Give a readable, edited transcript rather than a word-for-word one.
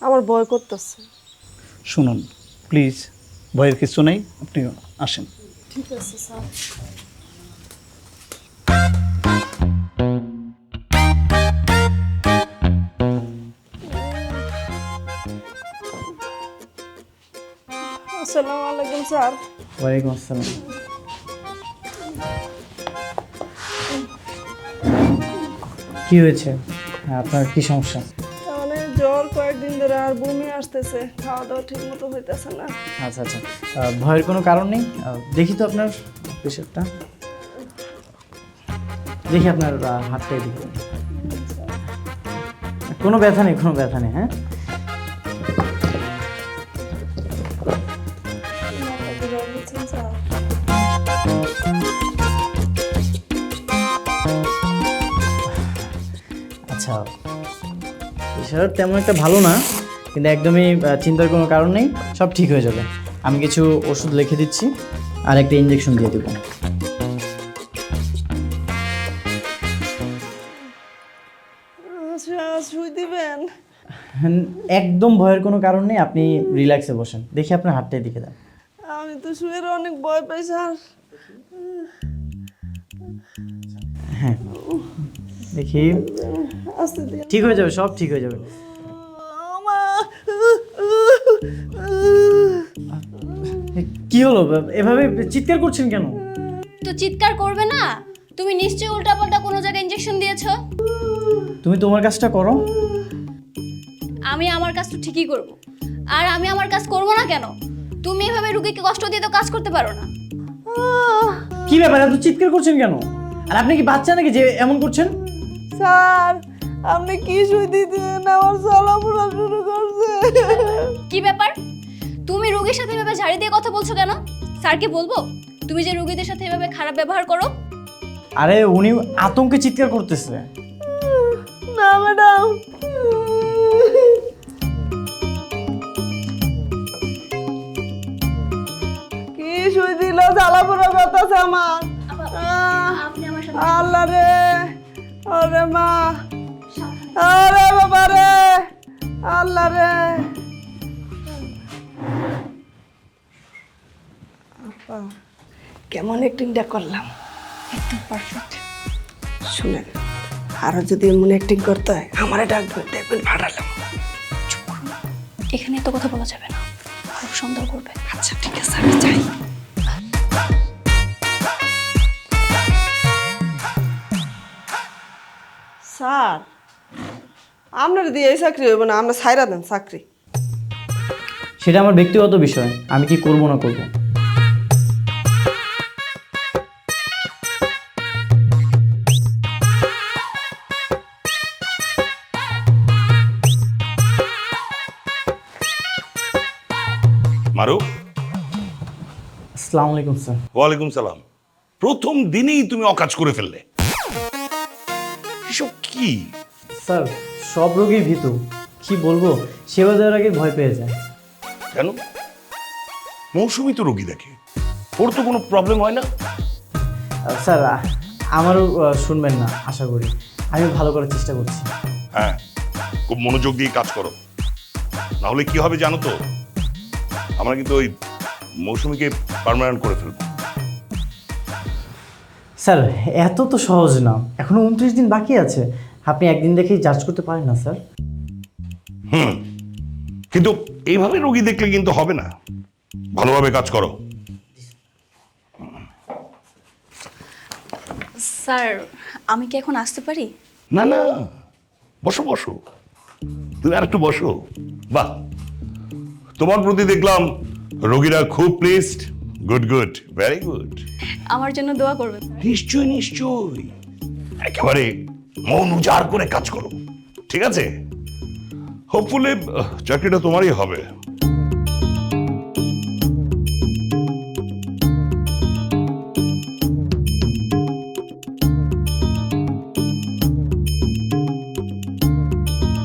আমার ভয় করতেছে। শুনুন প্লিজ, ভয়ের কিছু নেই, আপনি আসেন। ঠিক আছে স্যার। আসসালামু আলাইকুম স্যার। ওয়ালাইকুম আসসালাম। কি হয়েছে? আপনার কি সমস্যা? মানে জ্বর কয়েকদিন ধরে, আর বমি আসতেছে, খাওয়া দাওয়া ঠিক মতো হইতেছে না। আচ্ছা আচ্ছা, ভয়ের কোনো কারণ নেই। দেখি তো আপনার প্রেশারটা, দেখি আপনার হাতটা এদিকে। কোনো ব্যথা নেই, কোনো ব্যথা নেই। হ্যাঁ, মাথাতে জ্বর হচ্ছে স্যার। আচ্ছা, প্রেশার তেমন একটা ভালো না, কিন্তু একদমই চিন্তার কোনো কারণ নেই, সব ঠিক হয়ে যাবে। আমি কিছু ওষুধ লিখে দিচ্ছি আর একটা ইঞ্জেকশন দিয়ে দেবো। আচ্ছা, শুই দিবেন? একদম ভয়ের কোনো কারণ নেই, আপনি রিল্যাক্সে বসেন। দেখি আপনার হাতটা এদিকে দেন। আমি তো শুয়ে অনেক ভয় পাই স্যার। হ্যাঁ, দেখি আস্তে দিয়ে ঠিক হয়ে যাবে, সব ঠিক হয়ে যাবে। কি হলো, এভাবে চিৎকার করছেন কেন? তো চিৎকার করবে না? তুমি নিশ্চয়ই উল্টাপাল্টা কোনো জায়গায় ইনজেকশন দিয়েছো। তুমি তোমার কাজটা করো। আমি আমার কাজটা ঠিকই করব। আর আমি আমার কাজ করব না কেন? তুমি এভাবে রোগীকে কষ্ট দিয়ে তো কাজ করতে পারো না। কি ব্যাপার, এত চিৎকার করছেন কেন? আর আপনি কি বাচ্চা নাকি যে এমন করছেন? স্যার, আপনি কি শুই দিতেন? আমার জ্বালাপোড়া শুরু করছে। কি ব্যাপার? তুমি রোগীর সাথে এভাবে ঝাড়ি দিয়ে কথা বলছো কেন? স্যারকে বলবো তুমি যে রোগীদের সাথে এভাবে খারাপ ব্যবহার করো? আরে উনি আতঙ্কে চিৎকার করতেছে। না ম্যাডাম, কি শুই দিল? জ্বালাপোড়া করতেছে আমার। আপনি আমার সাথে আল্লাহ রে, ওরে মা, আরে বাবা রে, আল্লাহ রে। আপা, কেমন অ্যাক্টিংটা করলাম? একদম পারফেক্ট। শুনেন, আরো যদি এমন অ্যাক্টিং করতে হয় আমারে ডাকবেন, দেখবেন ফাটালাম। এখানে তো কথা বলা যাবে না, আরো সুন্দর করবে। আচ্ছা ঠিক আছে, আমি যাই। স্যার, আপনার দিয়ে এই চাকরি হইব না, আমরা ছাইরা দেন চাকরি। সেটা আমার ব্যক্তিগত বিষয়, আমি কি করব না করব। মারু। আসসালামু আলাইকুম স্যার। ওয়ালাইকুম সালাম। প্রথম দিনেই তুমি অকাজ করে ফেললে, এসব কি? স্যার, সব রোগী ভীতু, কি বলবো, সেবা দেওয়ার আগে ভয় পেয়ে যায়। কেন? মৌসুমি তো রোগী দেখে, ওর তো কোনো প্রবলেম হয় না। স্যার, আমারও শুনবেন না আশা করি, আমি ভালো করার চেষ্টা করছি। হ্যাঁ, খুব মনোযোগ দিয়ে কাজ করো, না হলে কি হবে জানো তো? আমরা কিন্তু ওই মৌসুমিকে পার্মানেন্ট করে ফেলবো। স্যার, এত তো সহজ না, এখনো 29 দিন বাকি আছে। আপনি একদিন দেখেই জাজ করতে পারেন না স্যার। কিন্তু এইভাবে রোগী দেখলে কিন্তু হবে না, ভালোভাবে কাজ করো। স্যার, আমি কি এখন আসতে পারি? না না, বসো বসো, তুমি আর একটু বসো। বাহ, তোমার প্রতি দেখলাম রোগীরা খুব pleased. Good good, very good. আমার জন্য দোয়া করবেন। নিশ্চয়ই নিশ্চয়ই, একেবারে মন উজাড় করে কাজ করো, ঠিক আছে? হোপফুলি চাকরিটা তোমারই হবে।